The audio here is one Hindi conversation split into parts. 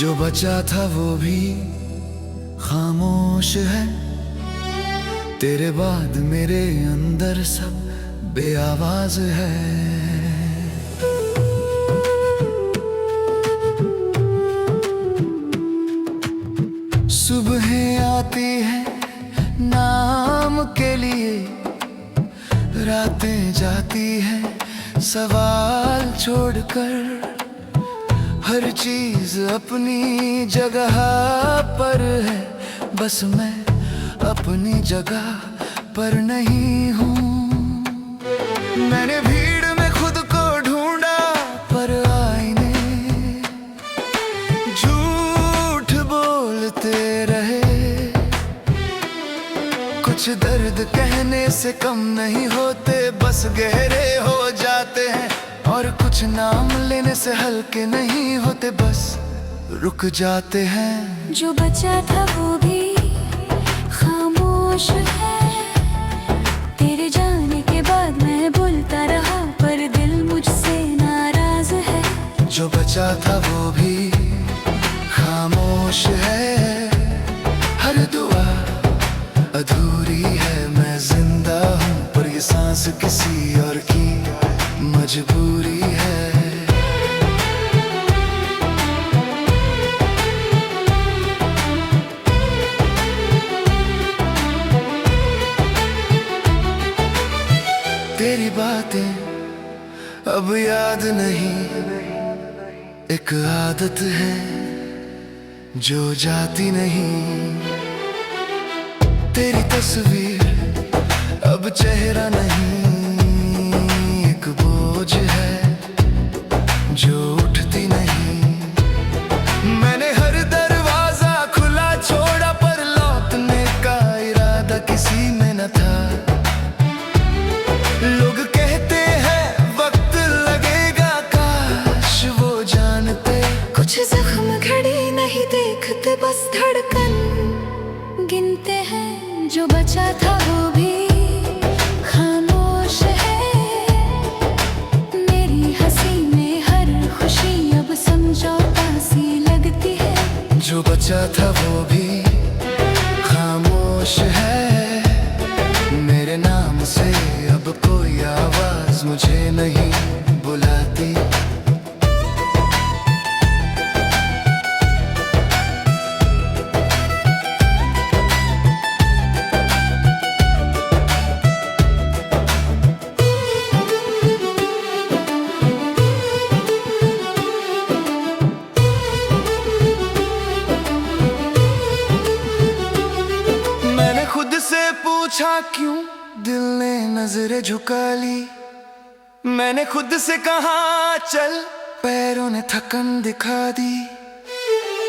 जो बचा था वो भी खामोश है। तेरे बाद मेरे अंदर सब बेआवाज है। सुबहें आती है नाम के लिए, रातें जाती है सवाल छोड़कर। हर चीज अपनी जगह पर है, बस मैं अपनी जगह पर नहीं हूँ। मैंने भीड़ में खुद को ढूंढा पर आईने झूठ बोलते रहे। कुछ दर्द कहने से कम नहीं होते, बस गहरे हो जाते हैं। और कुछ नाम लेने से हल्के नहीं होते, बस रुक जाते हैं। जो बचा था वो भी खामोश है। तेरे जाने के बाद मैं बोलता रहा पर दिल मुझसे नाराज है। जो बचा था वो भी खामोश है। हर दुआ अधूरी है, मैं जिंदा हूँ पर ये सांस किसी और की मजबूरी है। तेरी बातें अब याद नहीं, एक आदत है जो जाती नहीं। तेरी तस्वीर अब चेहरा नहीं, एक बोझ है जो उठती नहीं। मैंने हर दरवाजा खुला छोड़ा पर लौटने का इरादा किसी में न था। लोग कहते हैं वक्त लगेगा, काश वो जानते। कुछ जख्म घड़ी नहीं देखते, बस धड़कन गिनते हैं। जो बचा था वो भी खामोश है। मेरी हंसी में हर खुशी अब समझौता सी लगती है। जो बचा था वो भी खामोश है। मेरे नाम से अब कोई आवाज मुझे नहीं बुलाती। मैंने खुद से पूछा क्यों दिल ने नजरें झुका ली। मैंने खुद से कहा चल, पैरों ने थकन दिखा दी।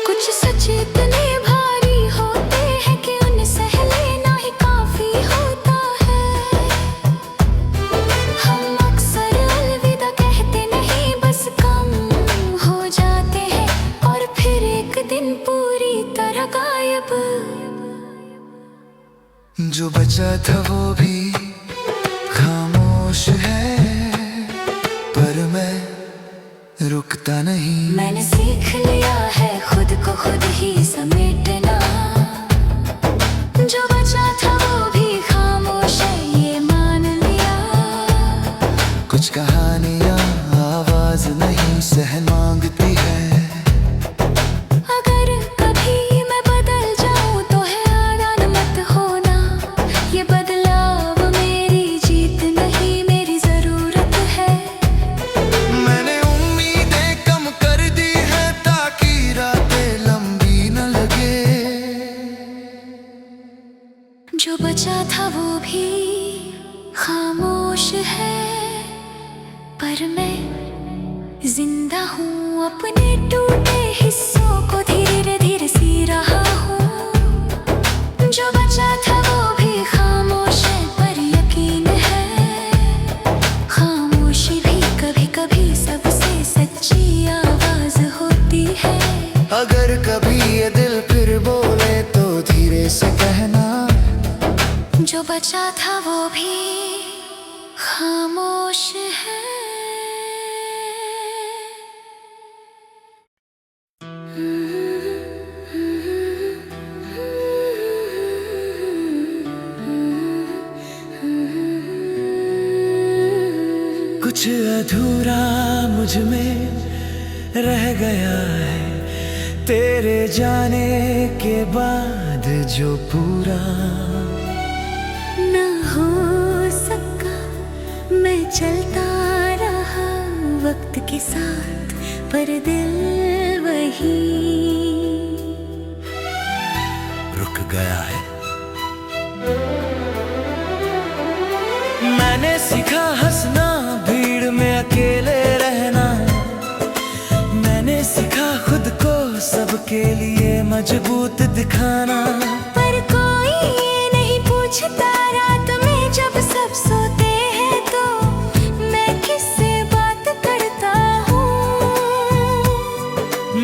कुछ सच इतने भारी होते हैं कि उन्हें सह लेना ही काफी होता है। हम अक्सर अलविदा कहते नहीं, बस कम हो जाते हैं और फिर एक दिन पूरी तरह गायब। जो बचा था वो भी खामोश है, पर मैं रुकता नहीं। मैंने सीख लिया है खुद को खुद ही समेटना। जो बचा था वो भी खामोश है, ये मान लिया। कुछ कहानियां आवाज नहीं सहन मांगती है। अगर कभी मैं बदल जाऊं तो है आराम मत होना। ये बदलाव मेरी जीत नहीं, मेरी जरूरत है। मैंने उम्मीदें कम कर दी है ताकि रातें लंबी न लगे। जो बचा था वो भी खामोश है, पर मैं जिंदा हूँ। अपने टूटे हिस्सों को धीरे धीरे सी रहा हूँ। जो बचा था वो भी खामोश है, पर यकीन है खामोशी भी कभी कभी सबसे सच्ची आवाज होती है। अगर कभी ये दिल फिर बोले तो धीरे से कहना। जो बचा था वो भी खामोश है। Mm-hmm. कुछ अधूरा मुझ में रह गया है तेरे जाने के बाद जो पूरा ना हो सका। मैं चलता रहा वक्त के साथ, पर दिल वही रुक गया है। मैंने सीखा हंसना, भीड़ में अकेले रहना। मैंने सीखा खुद को सबके लिए मजबूत दिखाना। पर कोई ये नहीं पूछता रात में जब सब सोते हैं तो मैं किससे बात करता हूँ।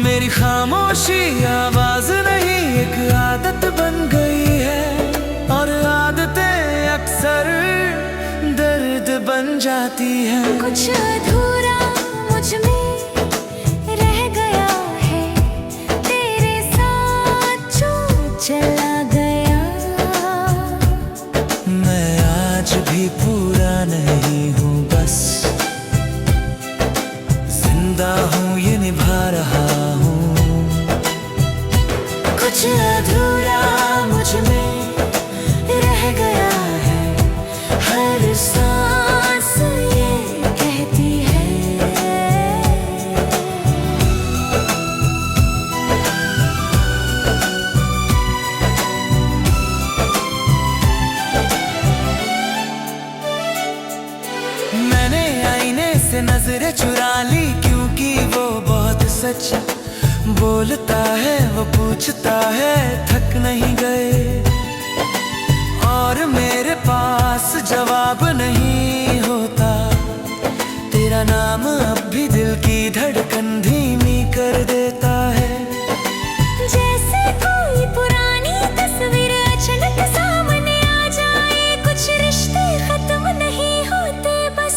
मेरी खामोशी आवाज नहीं, एक आदत बन गई है, और आदतें अक्सर दर्द बन जाती है। कुछ अधूरा मुझ में रह गया है तेरे साथ जो चला गया। मैं आज भी पूरा नहीं हूँ, बस जिंदा हूँ, ये निभा रहा हूँ। कुछ अधूरा मुझ में रह गया है, हर सांस ये कहती है। मैंने आईने से नजरें चुरा ली, क्योंकि वो बहुत सच बोलता है। वो पूछता है थक नहीं गए, और मेरे पास जवाब नहीं होता। तेरा नाम अब भी दिल की धड़कन धीमी कर देता है। जैसे कोई पुरानी तस्वीर अचानक सामने आ जाए। कुछ रिश्ते खत्म नहीं होते, बस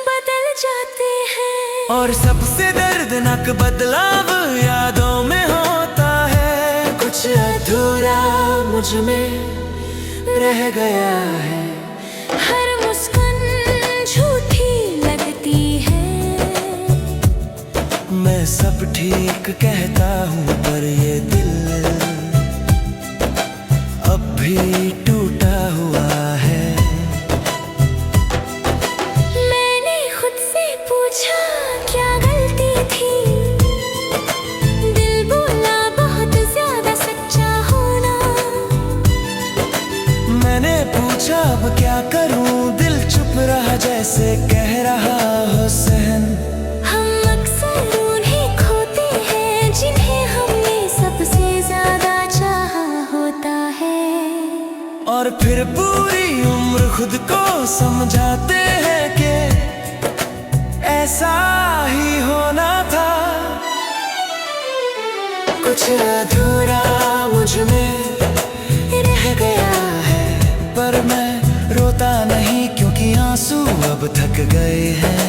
बदल जाते हैं। और सबसे दर्दनाक बदलाव यादों में होता है। कुछ अधूरा मुझ में रह गया है, हर मुस्कान झूठी लगती है। मैं सब ठीक कहता हूँ, पर ये दिल अब भी टूटा हुआ है। मैंने खुद से पूछा क्या गलती थी, दिल बोला बहुत ज्यादा सच्चा होना। मैंने पूछा अब क्या करूं, दिल चुप रहा जैसे कह रहा हो सहन। हम अक्सर उन्हें खोते हैं जिन्हें हमने सबसे ज्यादा चाहा होता है। और फिर पूरी उम्र खुद को समझाते हैं कि ऐसा ही होना था। कुछ अधूरा मुझ में रह गया है, पर मैं रोता नहीं, क्योंकि आंसू अब थक गए हैं।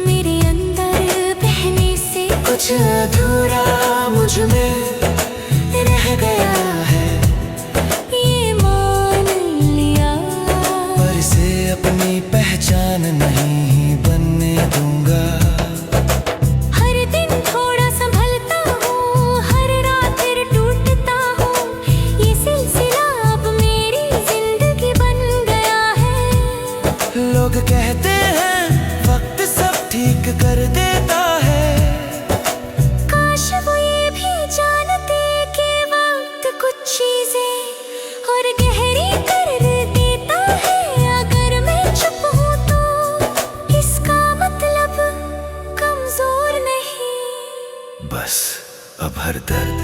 मेरे अंदर बहने से कुछ अधूरा मुझ में रह गया है, ये मान लिया। पर इसे अपनी पहचान नहीं बनने दूंगा। हर दिन थोड़ा संभलता हूँ, हर रात फिर टूटता हूँ। ये सिलसिला अब मेरी जिंदगी बन गया है। लोग कहते हैं वक्त सब ठीक कर देता है। काश वो ये भी जानते कि वक्त कुछ चीजें और गहरी कर देता है। अगर मैं चुप हूँ तो इसका मतलब कमजोर नहीं। बस अब हर दर्द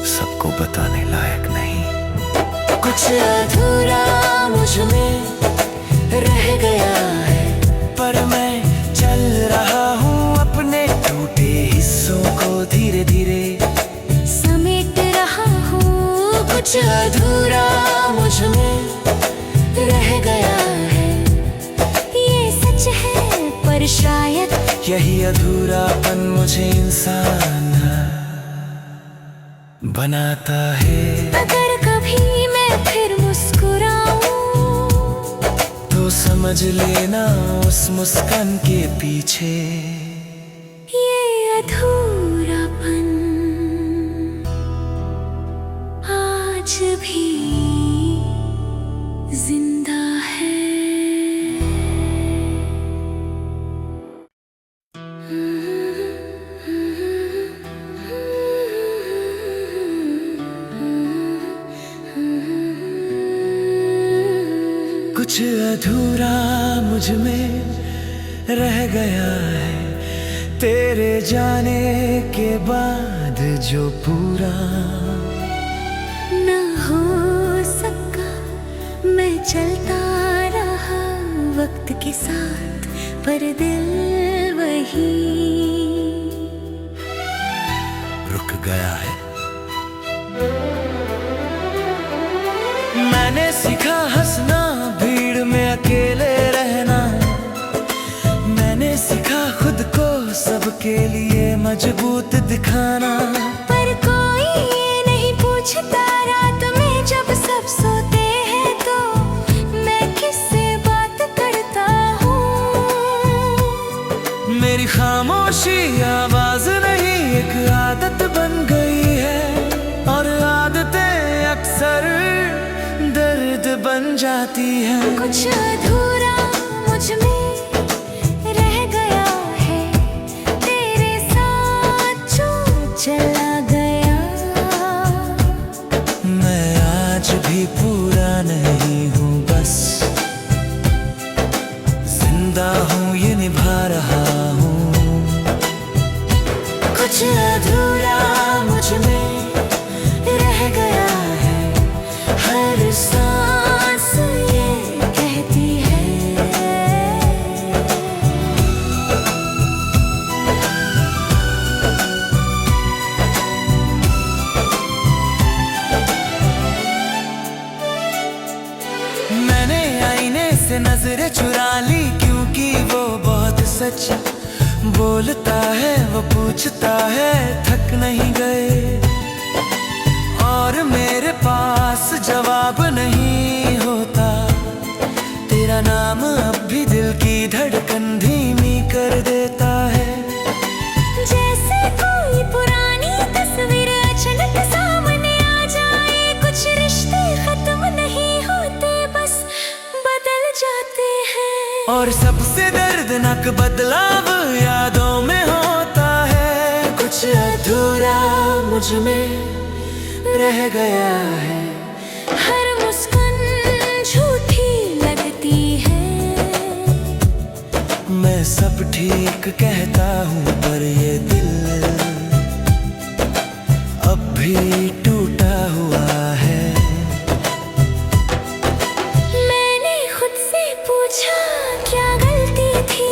सबको बताने लायक नहीं। कुछ अधूरा मुझ में रह गया है, पर मैं चल रहा हूँ अपने टूटे हिस्सों को धीरे धीरे समेट रहा हूँ। कुछ अधूरा मुझ में रह गया है, ये सच है, पर शायद यही अधूरापन मुझे इंसान बनाता है। अगर कभी मैं फिर मुस्कुराऊं तो समझ लेना उस मुस्कान के पीछे ये अधूरापन आज भी जिंदा है। कुछ अधूरा मुझ में रह गया है तेरे जाने के बाद जो पूरा न हो सका। मैं चलता रहा वक्त के साथ पर दिल वही रुक गया है। मैंने सीखा हंसना भीड़ में अकेले रहना। मैंने सीखा खुद को सबके लिए मजबूत दिखाना। पर कोई ये नहीं पूछता रात में जब सब सोते हैं तो मैं किससे बात करता हूँ। मेरी खामोशी आवाज नहीं एक आदत बन गई है और आदतें अक्सर दर्द बन जाती है। कुछ अधूरा मुझ में रह गया है तेरे साथ जो चला गया। मैं आज भी पूरा नहीं हूँ बस जिंदा हूँ ये निभा रहा हूँ। कुछ अधूरा मुझ में रह गया है हर सांस ये कहती है। मैंने आईने से नजरें चुरा ली क्योंकि वो बहुत सच बोलता है। वो पूछता है थक नहीं गए और मेरे पास जवाब नहीं होता। तेरा नाम अब भी दिल की धड़कन धीमी कर देता है। जैसे कोई पुरानी तस्वीर अचानक सामने आ जाए। कुछ रिश्ते खत्म नहीं होते बस बदल जाते हैं। और सबसे दर्दनाक बदलाव यादों में होता है। कुछ अधूरा मुझ में रह गया है। हर मुस्कान झूठी लगती है। मैं सब ठीक कहता हूँ पर ये दिल अब भी टूटा हुआ है। मैंने खुद से पूछा क्या गलती थी।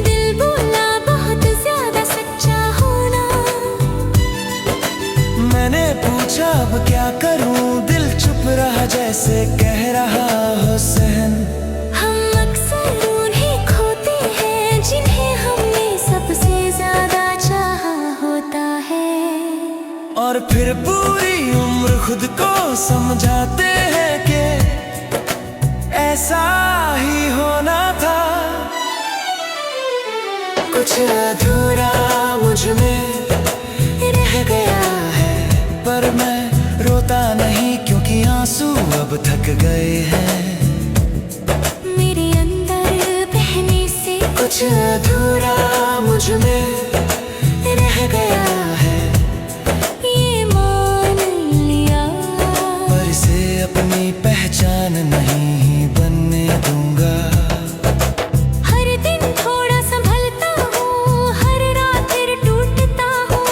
दिल बोला बहुत ज्यादा सच्चा होना। मैंने पूछा अब क्या करूं दिल चुप रहा जैसे कह रहा हो सहन। हम अक्सर उन्हें खोते हैं जिन्हें हमने सबसे ज्यादा चाहा होता है। और फिर पूरी उम्र खुद को समझाते हैं कि ऐसा ही होना था। कुछ अधूरा मुझ में रह गया है पर मैं रोता नहीं क्योंकि आंसू अब थक गए हैं। मेरे अंदर बहने से कुछ अधूरा मुझ में रह गया है ये मान लिया। पर इसे अपनी पहचान नहीं बनने दूंगा। हर दिन थोड़ा संभलता हूँ हर रात फिर टूटता हूँ।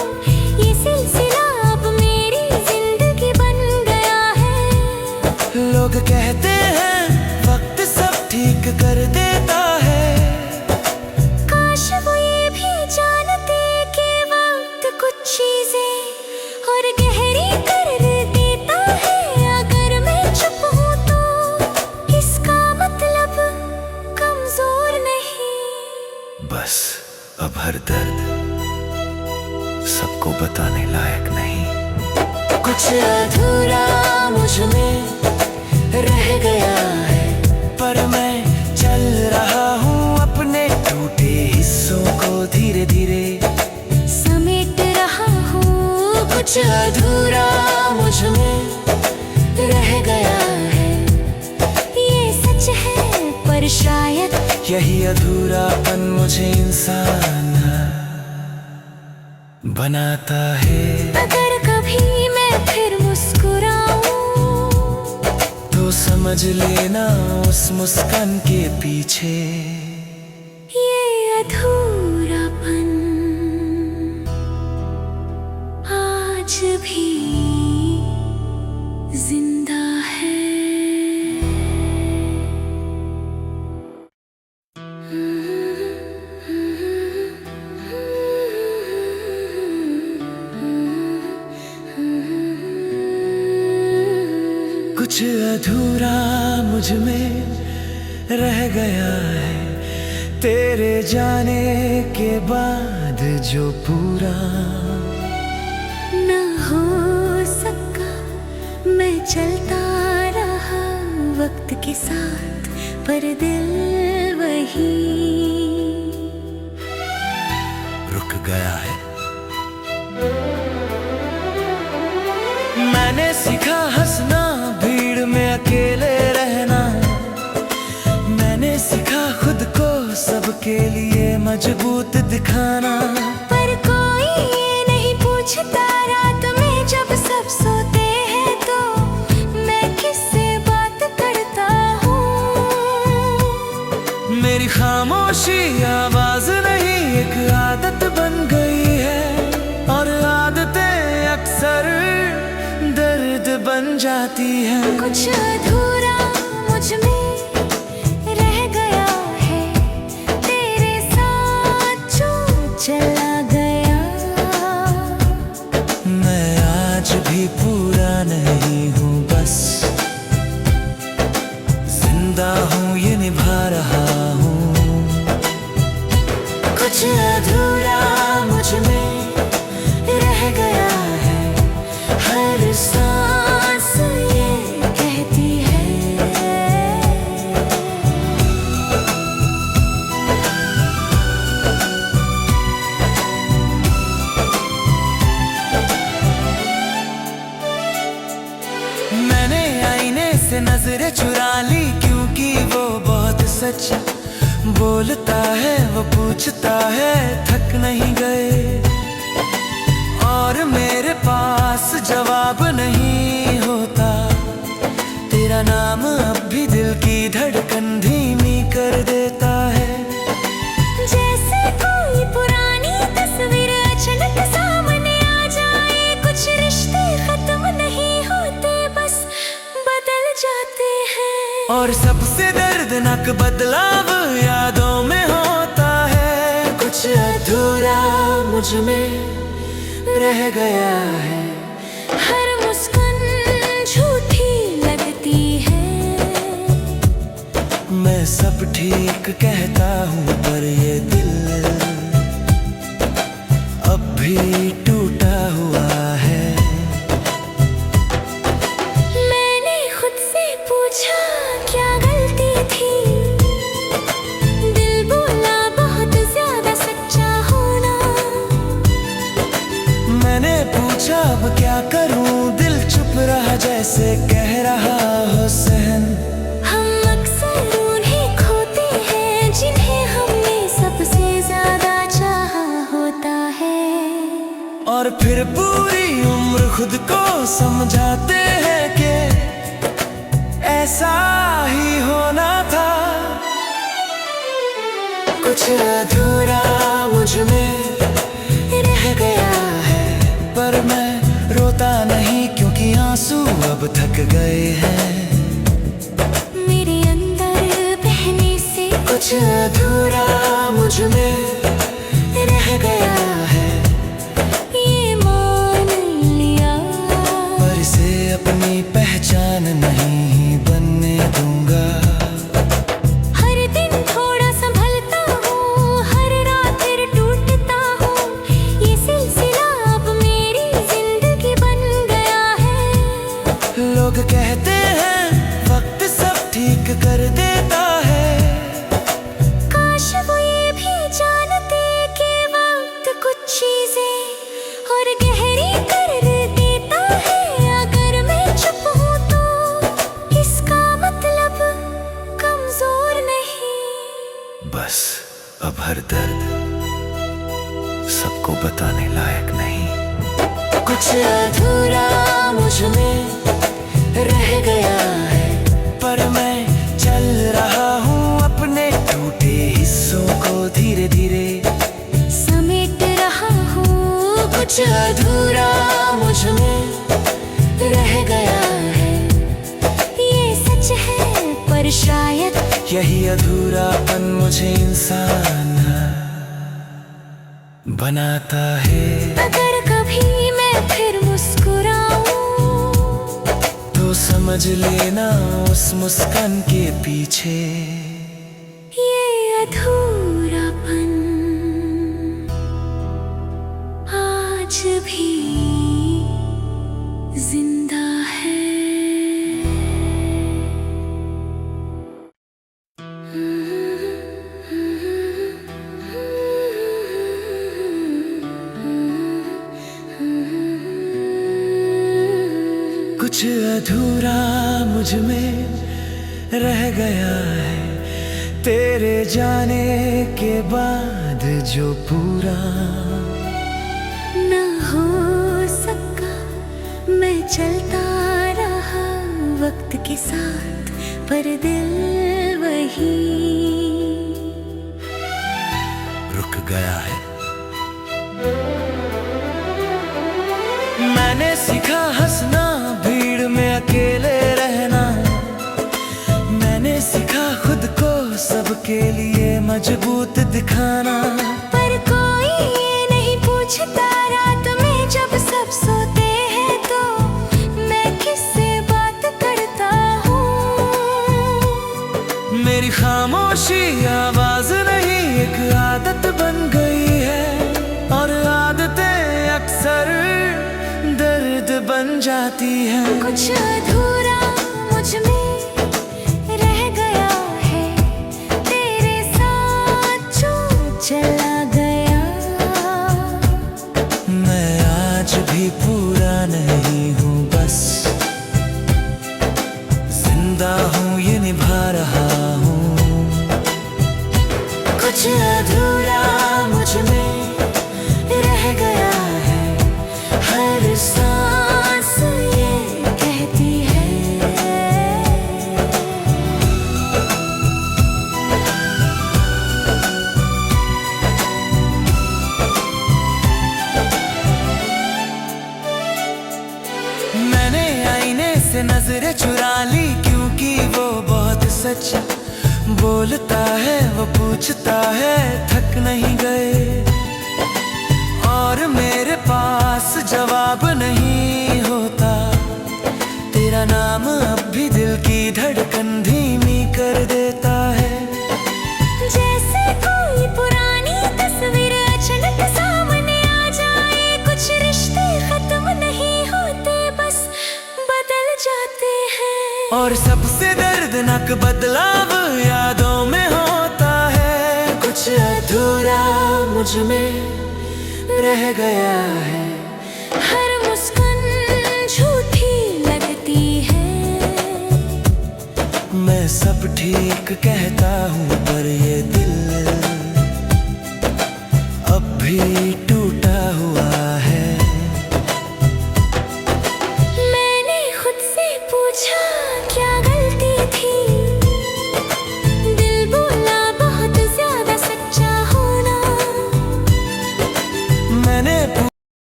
ये सिलसिला अब मेरी जिंदगी बन गया है। लोग कहते हैं वक्त सब ठीक कर देता है। काश वो ये भी जानते कि वक्त कुछ चीजें और गहरी कर देता है। अगर मैं चुप हूँ तो इसका मतलब कमजोर नहीं। बस अब हर दर्द सबको बताने लायक नहीं। कुछ अधूरा मुझ में रह गया है कुछ अधूरा मुझ में रह गया है, ये सच है पर शायद यही अधूरापन मुझे इंसान बनाता है। अगर कभी मैं फिर मुस्कुराऊं तो समझ लेना उस मुस्कान के पीछे ये अधूरापन आज भी जिंदा है। कुछ अधूरा मुझ में रह गया है, तेरे जाने के बाद जो पूरा न हो सका। मैं चलता रहा वक्त के साथ, पर दिल वही रुक गया है। मैंने सीखा हंसना, भीड़ में अकेले रहना। मैंने सीखा खुद को सबके लिए मजबूत दिखाना। पर कोई ये नहीं पूछता रात में जब सब सोते हैं तो मैं किससे बात करता हूँ। मेरी खामोशी आवाज नहीं, एक आदत बन गई है, और आदतें अक्सर दर्द बन जाती है। कुछ अधूरा मुझ में रह गया है, तेरे साथ जो चला गया। मैं आज भी पूरा नहीं हूँ, बस जिंदा हूँ, ये निभा रहा हूँ। कुछ अधूरा मुझ में रह गया है, हर सांस ये कहती है। मैंने आईने से नजरें चुरा ली, क्योंकि वो बहुत सच बोलता है। वो पूछता है थक नहीं गए, और मेरे पास जवाब नहीं होता। तेरा नाम अब भी दिल की धड़कन धीमी कर देता है। जैसे कोई पुरानी तस्वीर अचानक सामने आ जाए। कुछ रिश्ते खत्म नहीं होते, बस बदल जाते हैं। और सबसे दर्दनाक बदलाव यादों में होता है। कुछ अधूरा मुझ में रह गया है, हर मुस्कान झूठी लगती है। मैं सब ठीक कहता हूँ, पर ये दिल अब भी टूटा हुआ है। मैंने खुद से पूछा क्या गलती थी, दिल बोला बहुत ज्यादा सच्चा होना। मैंने पूछा अब क्या करूं, दिल चुप रहा जैसे कह रहा हो सहन। हम अक्सर उन्हें खोते हैं जिन्हें हमने सबसे ज्यादा चाहा होता है। और फिर पूरी उम्र खुद को समझाते हैं कि ऐसा ही होना था। कुछ अधूरा मुझ में रह गया है, पर मैं रोता नहीं, क्योंकि आंसू अब थक गए हैं। मेरे अंदर बहने से कुछ अधूरा मुझ में रह गया है, ये मान लिया। पर इसे अपनी पहचान नहीं बनने दूंगा। हर दिन थोड़ा संभलता हूँ, हर रात फिर टूटता हूँ। ये सिलसिला अब मेरी जिंदगी बन गया है। लोग कहते हैं वक्त सब ठीक कर देता है। काश वो ये भी जानते कि वक्त कुछ चीजें और गहरी कर गया है। ये सच है पर शायद यही अधूरापन मुझे इंसान बनाता है। अगर कभी मैं फिर मुस्कुराऊं तो समझ लेना उस मुस्कान के पीछे ये अधूरापन आज भी जिंदा है। कुछ अधूरा मुझ में रह गया है तेरे जाने के बाद जो पूरा न हो सका। मैं चलता रहा वक्त के साथ पर दिल वही रुक गया है। मैंने सीखा हंसना, भीड़ में अकेले रहना। मैंने सीखा खुद को सबके लिए मजबूत दिखाना। पर कोई ये नहीं पूछता रात में जब सब सोते हैं तो मैं किससे बात करता हूँ। मेरी खामोशी आवाज नहीं एक आदत बन गई है और आदतें अक्सर दर्द बन जाती है। कुछ अधूरा मुझ में रह गया है तेरे साथ जो चला गया। मैं आज भी पूरा नहीं हूँ, बस जिंदा हूँ ये निभा रहा हूँ। कुछ अधूरा मुझ में रह गया है, हर सांस ये कहती है। मैंने आईने से नजरें चुरा ली क्योंकि वो बहुत सच बोलता है। वो पूछता है थक नहीं गए, और मेरे पास जवाब नहीं होता। तेरा नाम अब भी दिल की धड़कन धीमी कर देता है। जैसे कोई पुरानी तस्वीर अचानक सामने आ जाए। कुछ रिश्ते खत्म नहीं होते, बस बदल जाते हैं। और सबसे दर्दनाक बदलाव यादों में होता है। कुछ अधूरा मुझ में रह गया है। हर मुस्कान झूठी लगती है। मैं सब ठीक कहता हूँ पर ये दिल अब भी टूटा हुआ है। मैंने खुद से पूछा क्या